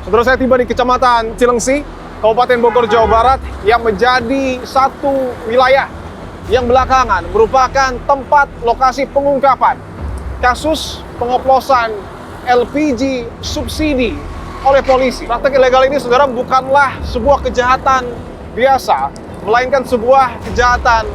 Saudara, saya tiba di Kecamatan Cilengsi, Kabupaten Bogor, Jawa Barat, yang menjadi satu wilayah yang belakangan merupakan tempat lokasi pengungkapan kasus pengoplosan LPG subsidi oleh polisi. Praktek ilegal ini, saudara, bukanlah sebuah kejahatan biasa, melainkan sebuah kejahatan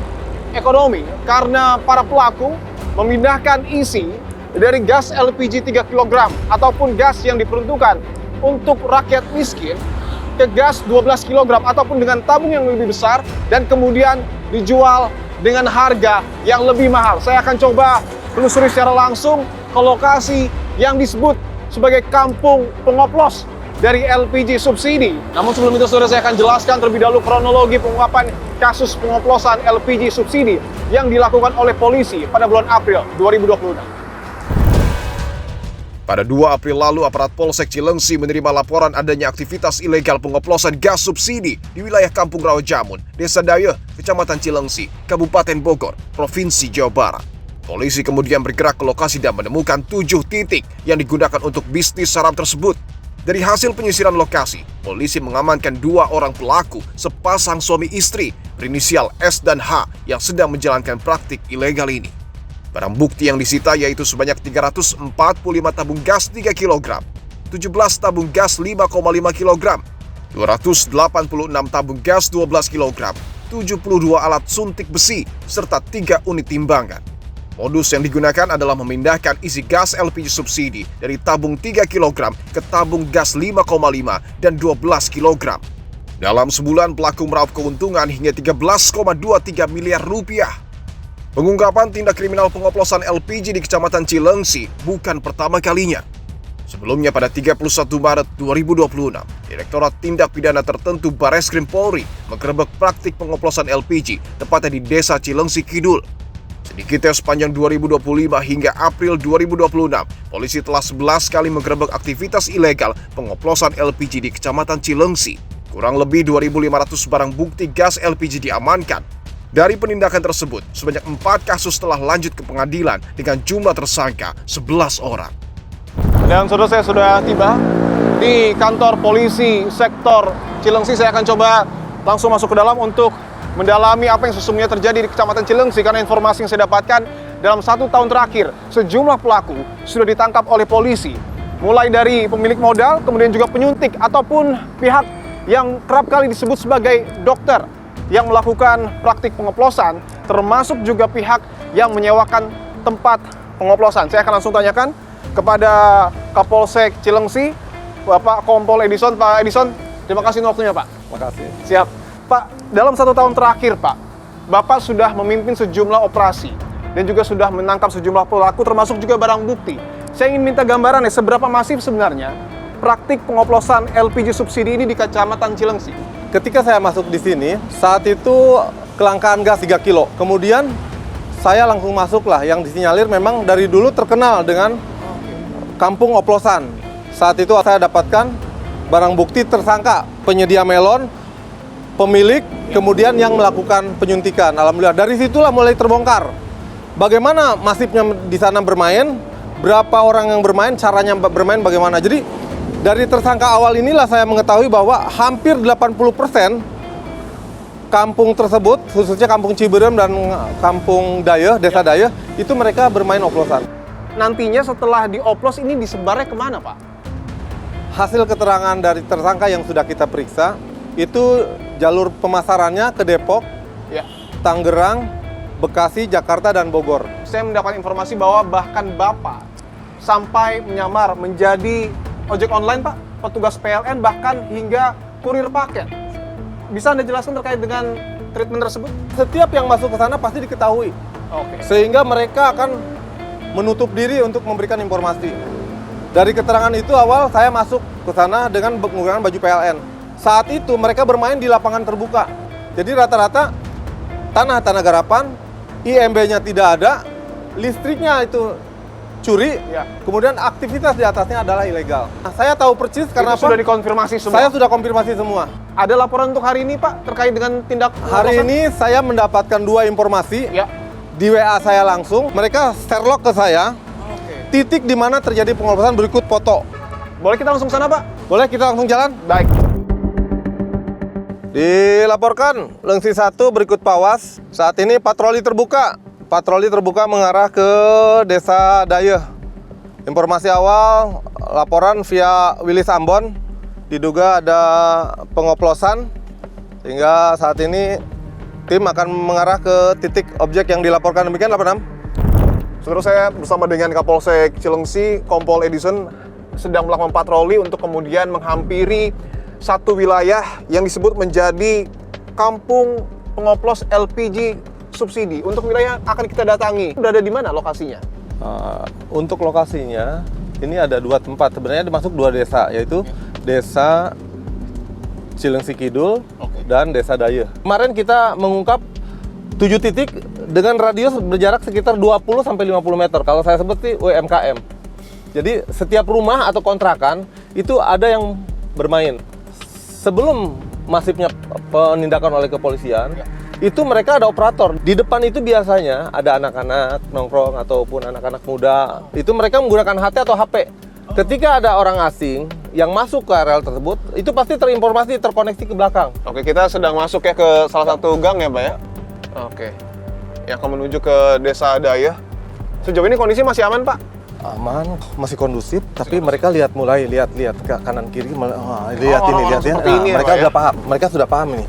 ekonomi karena para pelaku memindahkan isi dari gas LPG 3 kg ataupun gas yang diperuntukkan untuk rakyat miskin ke gas 12 kg ataupun dengan tabung yang lebih besar dan kemudian dijual dengan harga yang lebih mahal. Saya akan coba telusuri secara langsung ke lokasi yang disebut sebagai kampung pengoplos dari LPG subsidi. Namun sebelum itu, saudara, saya akan jelaskan terlebih dahulu kronologi pengungkapan kasus pengoplosan LPG subsidi yang dilakukan oleh polisi pada bulan April 2026. Pada 2 April lalu, aparat Polsek Cilengsi menerima laporan adanya aktivitas ilegal pengoplosan gas subsidi di wilayah Kampung Rawajamun, Desa Dayeh, Kecamatan Cilengsi, Kabupaten Bogor, Provinsi Jawa Barat. Polisi kemudian bergerak ke lokasi dan menemukan 7 titik yang digunakan untuk bisnis haram tersebut. Dari hasil penyisiran lokasi, polisi mengamankan 2 orang pelaku sepasang suami istri berinisial S dan H yang sedang menjalankan praktik ilegal ini. Barang bukti yang disita yaitu sebanyak 345 tabung gas 3 kg, 17 tabung gas 5,5 kg, 286 tabung gas 12 kg, 72 alat suntik besi, serta 3 unit timbangan. Modus yang digunakan adalah memindahkan isi gas LPG subsidi dari tabung 3 kg ke tabung gas 5,5 dan 12 kg. Dalam sebulan, pelaku meraup keuntungan hingga 13,23 miliar rupiah. Pengungkapan tindak kriminal pengoplosan LPG di Kecamatan Cilengsi bukan pertama kalinya. Sebelumnya pada 31 Maret 2026, Direktorat Tindak Pidana Tertentu Bareskrim Polri menggerebek praktik pengoplosan LPG tepatnya di Desa Cilengsi Kidul. Sedikitnya sepanjang 2025 hingga April 2026, polisi telah 11 kali menggerebek aktivitas ilegal pengoplosan LPG di Kecamatan Cilengsi. Kurang lebih 2.500 barang bukti gas LPG diamankan. Dari penindakan tersebut, sebanyak 4 kasus telah lanjut ke pengadilan dengan jumlah tersangka 11 orang. Dan saudara, saya sudah tiba di kantor polisi sektor Cilengsi. Saya akan coba langsung masuk ke dalam untuk mendalami apa yang sesungguhnya terjadi di Kecamatan Cilengsi, karena informasi yang saya dapatkan dalam 1 tahun terakhir sejumlah pelaku sudah ditangkap oleh polisi, mulai dari pemilik modal, kemudian juga penyuntik ataupun pihak yang kerap kali disebut sebagai dokter yang melakukan praktik pengoplosan, termasuk juga pihak yang menyewakan tempat pengoplosan. Saya akan langsung tanyakan kepada Kapolsek Cilengsi, Bapak Kompol Edison. Pak Edison, terima kasih waktunya, Pak. Terima kasih. Siap. Pak, dalam 1 tahun terakhir, Pak, Bapak sudah memimpin sejumlah operasi dan juga sudah menangkap sejumlah pelaku, termasuk juga barang bukti. Saya ingin minta gambaran seberapa masif sebenarnya praktik pengoplosan LPG subsidi ini di Kecamatan Cilengsi. Ketika saya masuk di sini, saat itu kelangkaan gas 3 kilo. Kemudian saya langsung masuklah, yang disinyalir memang dari dulu terkenal dengan kampung oplosan. Saat itu saya dapatkan barang bukti tersangka, penyedia melon, pemilik, kemudian yang melakukan penyuntikan. Alhamdulillah, dari situlah mulai terbongkar. Bagaimana masifnya di sana bermain, berapa orang yang bermain, caranya bermain bagaimana. Jadi dari tersangka awal inilah saya mengetahui bahwa hampir 80% kampung tersebut, khususnya Kampung Ciberem dan Kampung Dayeh, Desa Dayeh, itu mereka bermain oplosan. Nantinya setelah dioplos ini disebarnya kemana, Pak? Hasil keterangan dari tersangka yang sudah kita periksa, itu jalur pemasarannya ke Depok, Tangerang, Bekasi, Jakarta, dan Bogor. Saya mendapat informasi bahwa bahkan Bapak sampai menyamar menjadi ojek online, Pak, petugas PLN, bahkan hingga kurir paket. Bisa Anda jelaskan terkait dengan treatment tersebut? Setiap yang masuk ke sana pasti diketahui. Oke. Sehingga mereka akan menutup diri untuk memberikan informasi. Dari keterangan itu awal saya masuk ke sana dengan menggunakan baju PLN. Saat itu mereka bermain di lapangan terbuka. Jadi rata-rata tanah garapan, IMB-nya tidak ada, listriknya itu curi, kemudian aktivitas di atasnya adalah ilegal. Nah, saya tahu persis karena itu sudah dikonfirmasi semua? Saya sudah konfirmasi semua. Ada laporan untuk hari ini, Pak, terkait dengan tindak Hari ini saya mendapatkan 2 informasi. Di WA saya langsung, mereka share log ke saya. Titik di mana terjadi pengoplosan berikut foto. Boleh kita langsung sana, Pak? Boleh kita langsung jalan? Baik. Dilaporkan, Lengsi 1 berikut Pawas. Saat ini patroli terbuka. Patroli terbuka mengarah ke Desa Dayeh. Informasi awal, laporan via Willis Ambon. Diduga ada pengoplosan. Sehingga saat ini tim akan mengarah ke titik objek yang dilaporkan. Demikian 86. Saudara, saya bersama dengan Kapolsek Cilengsi, Kompol Edison, sedang melakukan patroli untuk kemudian menghampiri satu wilayah yang disebut menjadi kampung pengoplos LPG subsidi. Untuk wilayah akan kita datangi, berada di mana lokasinya? Untuk lokasinya, ini ada 2 tempat. Sebenarnya masuk 2 desa, yaitu Desa Cilengsi Kidul dan Desa Dayeh. Kemarin kita mengungkap 7 titik dengan radius berjarak sekitar 20-50 meter. Kalau saya sebut sih UMKM. Jadi setiap rumah atau kontrakan itu ada yang bermain. Sebelum masifnya penindakan oleh kepolisian, itu mereka ada operator. Di depan itu biasanya ada anak-anak nongkrong ataupun anak-anak muda. Itu mereka menggunakan HT atau HP. Ketika ada orang asing yang masuk ke areal tersebut, itu pasti terinformasi, terkoneksi ke belakang. Oke, kita sedang masuk ya ke salah satu gang ya, Pak ya? Oke. Ya, akan menuju ke Desa Dayeh. Sejauh ini kondisi masih aman, Pak? Aman, masih kondusif, tapi mereka mulai lihat ke kanan kiri, lihat ya. Seperti ini ya, mereka Pak, ya? sudah paham, mereka sudah paham ini.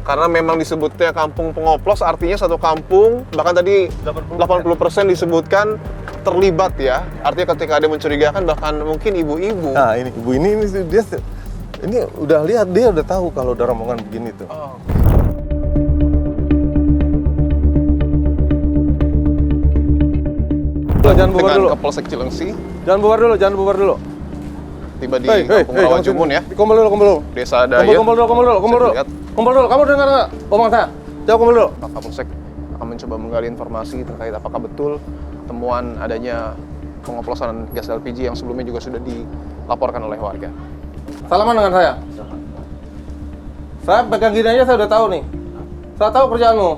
Karena memang disebutnya kampung pengoplos, artinya satu kampung, bahkan tadi 80% disebutkan terlibat ya. Artinya ketika ada mencurigakan, bahkan mungkin ibu-ibu. Nah, ini ibu ini dia ini udah lihat, dia udah tahu kalau ada rombongan begini tuh. Oh. Jangan bubar Dengan dulu. Kapolsek Cilengsi, Jangan bubar dulu. tiba di Kampung Rawajumun ya, Kumpul dulu. Desa Dayeh. Kumpul dulu. Lihat, Kumpul dulu. Kamu dengar nggak omongan saya? Coba kumpul dulu. Pak Kapolsek akan mencoba menggali informasi terkait apakah betul temuan adanya pengoplosan gas LPG yang sebelumnya juga sudah dilaporkan oleh warga. Salaman dengan saya. Saya pegang gini aja saya udah tahu nih. Saya tahu kerjaanmu.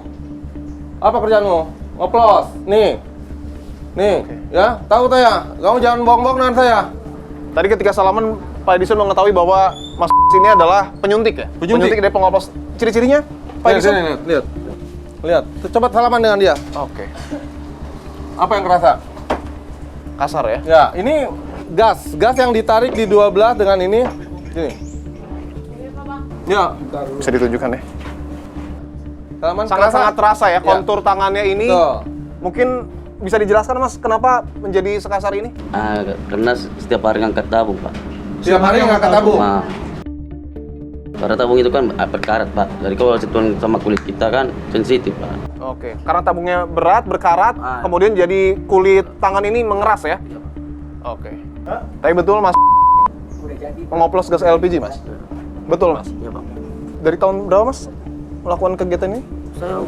Apa kerjaanmu? Ngoplos. Nih, Oke. ya. Tahu saya. Kamu jangan bohong-bohong dengan saya. Tadi ketika salaman, Pak Edison mengetahui bahwa Mas ini adalah penyuntik ya? Penyuntik. Dari pengoplos. Ciri-cirinya, Pak Edison? Lihat. Coba salaman dengan dia. Oke. Apa yang kerasa? Kasar ya? Ya, ini gas yang ditarik di 12 dengan ini. Sini. Ya, Bisa ditunjukkan ya? salaman Sangat-sangat terasa ya, Ya. kontur tangannya ini. Betul. Mungkin bisa dijelaskan Mas, kenapa menjadi sekasar ini? Karena setiap hari ngangkat tabung, Pak. Tiap hari ngangkat tabung. Nah, karena tabung itu kan berkarat, Pak. Jadi kalau sentuhan sama kulit kita kan sensitif, Pak. Oke, karena tabungnya berat, berkarat, kemudian jadi kulit tangan ini mengeras ya? Oke. Tapi betul Mas, pengoplos gas LPG Mas? Betul Mas? Iya, Pak. Dari tahun berapa Mas melakukan kegiatan ini? Saya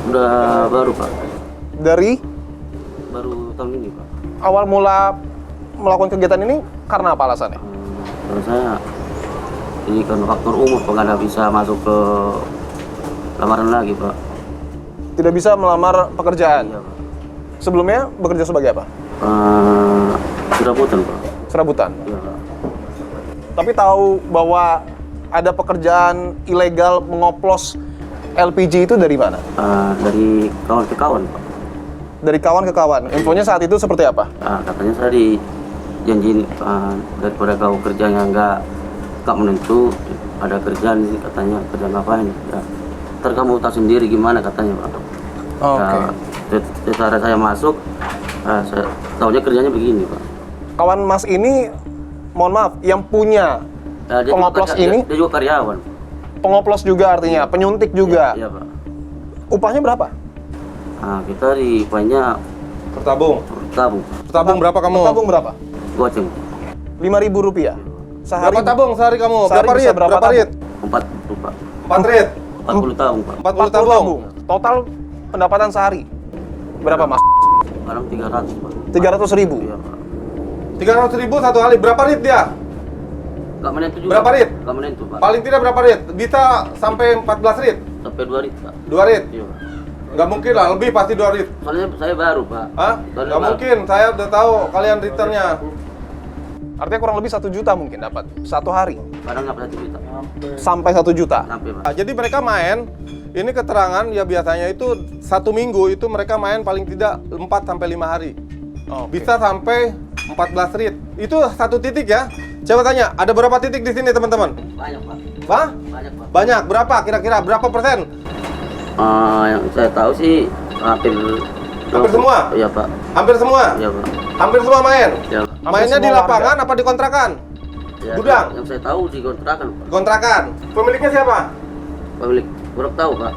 udah baru, Pak. Dari Baru tahun ini, Pak. awal mula melakukan kegiatan ini karena apa alasannya? Kalau saya ini kan faktor umur, Pak, nggak bisa masuk ke lamaran lagi, Pak. Tidak bisa melamar pekerjaan. Iya, Pak. Sebelumnya bekerja sebagai apa? Serabutan, Pak. Serabutan. Iya, Pak. Tapi tahu bahwa ada pekerjaan ilegal mengoplos LPG itu dari mana? Dari kawan ke kawan, Pak. Dari kawan ke kawan. Infonya saat itu seperti apa? Katanya saya dijanjiin daripada kau kerjanya nggak menentu, ada kerjaan sih katanya, kerja ngapain ya, ntar kamu tahu sendiri gimana katanya, Pak. Oke. Secara saya masuk, saya tahunya kerjanya begini, Pak. Kawan Mas ini, mohon maaf, yang punya Dia pengoplos juga, ini, dia juga karyawan. pengoplos juga artinya, penyuntik juga. Iya, Pak. Upahnya berapa? Kita di upahnya Per tabung. tabung, Tabung berapa kamu? Tabung berapa? goceng, Rp5.000. Sehari Berapa tabung sehari kamu? Sehari Berapa bisa rit? berapa Berapa rit? 40, Pak. 4 rit. 40 tabung, Pak. 40 40 tabung. Total pendapatan sehari berapa Mas? Kadang 300, Pak. 300.000. Iya, Pak. 300.000 satu kali. Berapa rit dia? Nggak menentu juga. Berapa rit? Nggak menentu, Pak. Paling tidak berapa rit? Bisa sampai 14 rit? Sampai 2 rit, Pak. 2 rit? Iya, Pak. Nggak mungkin lah, lebih pasti 2 rit. Soalnya saya baru, Pak. Hah? Soalnya Nggak baru. mungkin, saya udah tahu kalian returnnya. Artinya kurang lebih 1 juta mungkin dapat satu hari. Kadang nggak 1 juta. Sampai 1 juta. Sampai Pak. Nah, jadi mereka main, ini keterangan ya biasanya itu 1 minggu itu mereka main paling tidak 4 sampai 5 hari. Oke. Bisa sampai 14 rit. Itu satu titik ya. Coba tanya, ada berapa titik di sini teman-teman? Banyak Pak. Hah? Banyak Pak. Banyak. Berapa kira-kira? Berapa persen? Yang saya tahu sih hampir semua? Iya Pak. Hampir semua? Iya Pak. Hampir semua main? Iya. Mainnya di semua lapangan apa di kontrakan? Ya, Gudang? Yang saya tahu di kontrakan Pak. Kontrakan. Pemiliknya siapa? Pemilik kurang tahu Pak.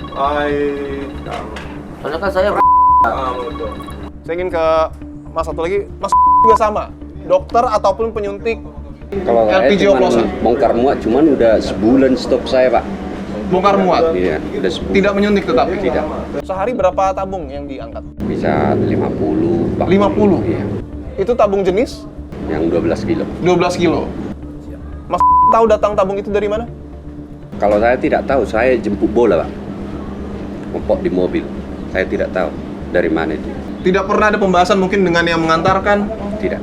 Soalnya kan saya Saya ingin ke Mas satu lagi. Mas juga sama. Dokter ataupun penyuntik Kalau saya LPG cuman oplosan. bongkar muat, cuman udah sebulan stop saya Pak. Bongkar muat. Iya, udah sebulan. Tidak menyuntik tetapi. Tidak. Sehari berapa tabung yang diangkat? Bisa 50, 40. 50? Iya. Itu tabung jenis Yang 12 kilo. 12 kilo. Mas tahu datang tabung itu dari mana? Kalau saya tidak tahu, saya jemput bola Pak. Ngepok di mobil. Saya tidak tahu dari mana itu. Tidak pernah ada pembahasan mungkin dengan yang mengantarkan? Tidak.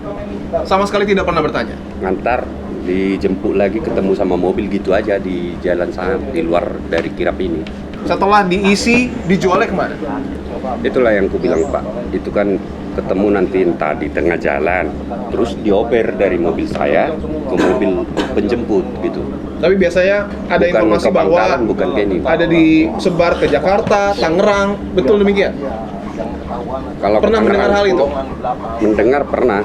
Sama sekali tidak pernah bertanya? Ngantar, dijemput lagi ketemu sama mobil gitu aja di jalan sana, di luar dari kirap ini. Setelah diisi, dijualnya kemana? Itulah yang ku bilang Pak. Itu kan ketemu nanti entah di tengah jalan, terus dioper dari mobil saya ke mobil penjemput gitu. Tapi biasanya ada Bukan informasi ke bahwa Bangkalan, bukan ke ini. ada disebar ke Jakarta, Tangerang, betul demikian? Kalau Pernah ke mendengar hal Tangerang, itu? Mendengar pernah.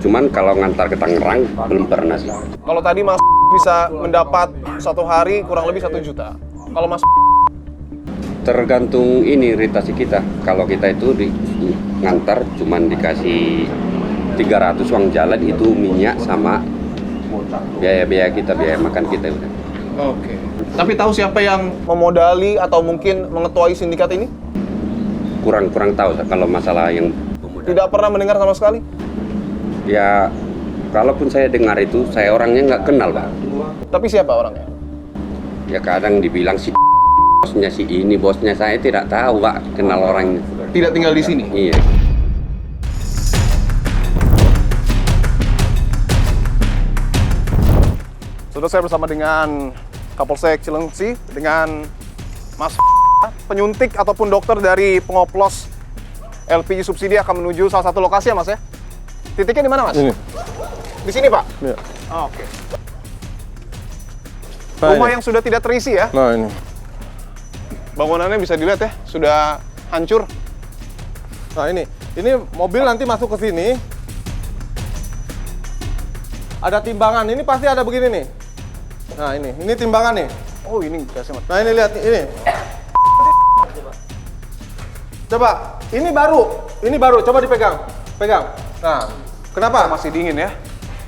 Cuman kalau ngantar ke Tangerang belum pernah sih. Kalau tadi Mas bisa mendapat satu hari kurang lebih 1 juta. Kalau Mas Tergantung ini ritasi kita. Kalau kita itu ngantar cuman dikasih 300 uang jalan, itu minyak sama biaya-biaya kita, biaya makan kita udah. Oke. Tapi tahu siapa yang memodali atau mungkin mengetuai sindikat ini? Kurang tahu kalau masalah yang Tidak pernah mendengar sama sekali? ya, kalaupun saya dengar itu, saya orangnya nggak kenal Pak. Tapi siapa orangnya? Ya kadang dibilang si bosnya si ini, bosnya saya tidak tahu Pak, kenal orangnya. Tidak tinggal di sini? Iya. Sudah saya bersama dengan Kapolsek Cilengsi, dengan Mas penyuntik ataupun dokter dari pengoplos LPG subsidi akan menuju salah satu lokasi ya Mas ya? Titiknya di mana Mas? Ini. Di sini Pak? Iya. Oke. Nah, Rumah ini. yang sudah tidak terisi ya? Nah ini. Bangunannya bisa dilihat ya, sudah hancur. Nah ini mobil nanti masuk ke sini. Ada timbangan, ini pasti ada begini nih. Nah ini timbangan nih. Oh ini gasnya Mas. Nah ini lihat ini. Coba, ini baru, coba dipegang, pegang. Nah, kenapa? Masih dingin ya?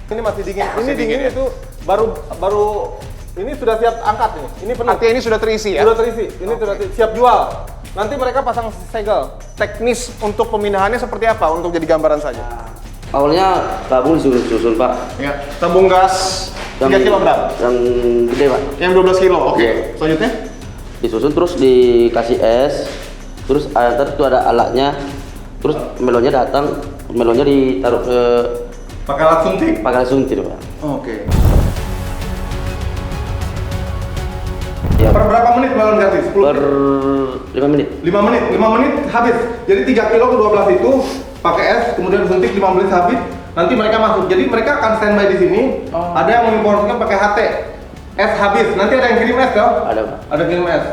Ini masih dingin. Masih Ini dingin dingin ya? itu baru ini sudah siap angkat nih. Ini penuh. Artinya ini sudah terisi ya? Sudah terisi. Ini sudah siap jual. Nanti mereka pasang segel. Teknis untuk pemindahannya seperti apa untuk jadi gambaran saja? Awalnya tabung disusun Pak. Ya, tabung gas 3 kilo berapa? Yang gede Pak. Yang 12 kilo, oke. Iya. Selanjutnya? Disusun terus dikasih es. Terus ntar itu ada alatnya. Terus melonnya datang, melonnya ditaruh ke Pakai alat suntik. pakai suntir Pak. Oke. Ya, Per berapa menit balon gratis? 10 per 5 menit. 5 menit, 5 menit habis. Jadi 3 kilo ke 12 itu pakai es, kemudian disuntik 5 menit habis. Nanti mereka masuk. Jadi mereka akan standby di sini. Ada yang menginformasikan pakai HT. Es habis. Nanti ada yang kirim es toh? Ada Pak. Ada kirim es.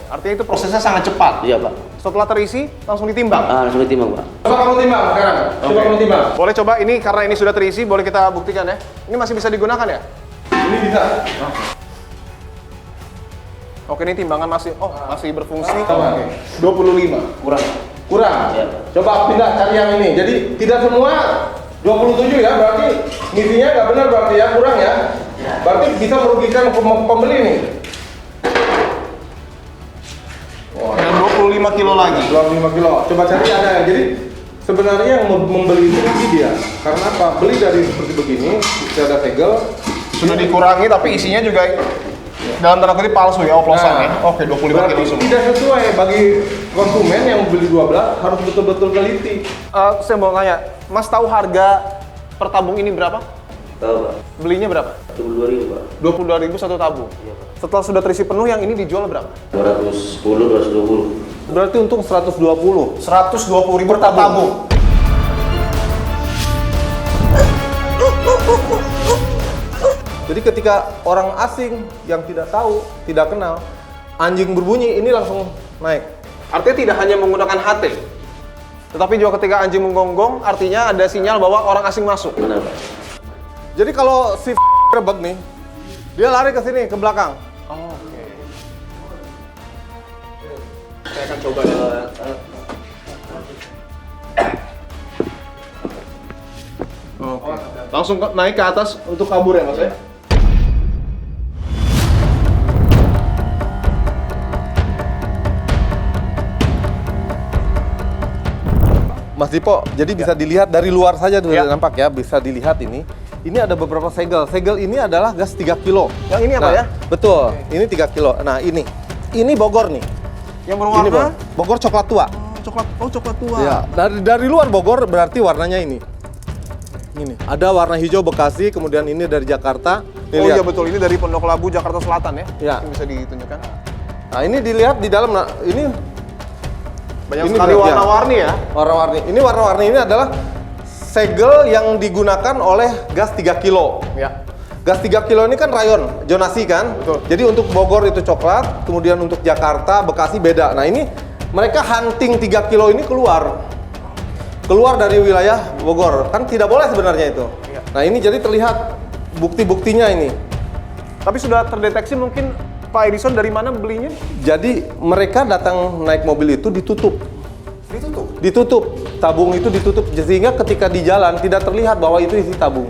Artinya itu prosesnya sangat cepat. Iya Pak. Setelah terisi, langsung ditimbang. Langsung ditimbang Pak. Coba kamu timbang sekarang. Coba kamu timbang. Boleh coba ini karena ini sudah terisi, boleh kita buktikan ya. Ini masih bisa digunakan ya? Ini bisa. Oke, ini timbangan masih berfungsi. Sama. 25. Kurang. Kurang. Iya. Coba pindah cari yang ini. Jadi tidak semua 27 ya, berarti misinya nggak benar berarti ya, kurang ya. Berarti bisa merugikan pembeli nih. Dan 25 kilo lagi. 25 kilo. Coba cari ada ya. Jadi sebenarnya yang membeli itu rugi dia. Karena apa? Beli dari seperti begini, bisa ada segel. Sudah dikurangi tapi isinya juga dalam tanda kutip palsu ya oplosannya. Nah, Oke, 25 berarti kilo semua. tidak sesuai bagi konsumen yang beli 12 harus betul-betul teliti. Saya mau tanya, Mas tahu harga per tabung ini berapa? Tahu Pak. Belinya berapa? 22.000 Pak. 22.000 satu tabung. Iya Pak. Setelah sudah terisi penuh, yang ini dijual berapa? 210, 220. Berarti untung 120. 120.000 per tabung. Jadi ketika orang asing yang tidak tahu, tidak kenal, anjing berbunyi ini langsung naik. Artinya tidak hanya menggunakan HT, tetapi juga ketika anjing menggonggong, artinya ada sinyal bahwa orang asing masuk. Benar Pak. Jadi kalau si rebek nih, dia lari ke sini, ke belakang. Oh, oke. Saya akan coba ya. Oke. Langsung naik ke atas untuk kabur ya Mas ya? Mas Dipo, jadi bisa dilihat dari luar saja tuh Ya. nampak ya, bisa dilihat ini. Ini ada beberapa segel. Segel ini adalah gas 3 kilo. Yang ini apa Nah, ya? Betul, ini 3 kilo. Nah ini Bogor nih. Yang Ini berwarna Bogor coklat tua. coklat tua. Ya, dari luar Bogor berarti warnanya ini. Ini. Ada warna hijau Bekasi, kemudian ini dari Jakarta. Nih, Oh lihat. iya betul, ini dari Pondok Labu, Jakarta Selatan ya? Ya. Ini bisa ditunjukkan. Nah, ini dilihat di dalam. Nah, ini Banyak Ini sekali berarti ya. warna-warni ya. warna-warni. Ini warna-warni ini adalah segel yang digunakan oleh gas 3 kilo. Ya. Gas 3 kilo ini kan rayon, zonasi kan? Betul. Jadi untuk Bogor itu coklat, kemudian untuk Jakarta, Bekasi beda. Nah ini mereka hunting 3 kilo ini keluar dari wilayah Bogor. Kan tidak boleh sebenarnya itu. Iya. Nah ini jadi terlihat bukti-buktinya ini. Tapi sudah terdeteksi mungkin Pak Edison dari mana belinya? Jadi mereka datang naik mobil itu ditutup. Ditutup. Ditutup. Tabung itu ditutup sehingga ketika di jalan tidak terlihat bahwa itu isi tabung.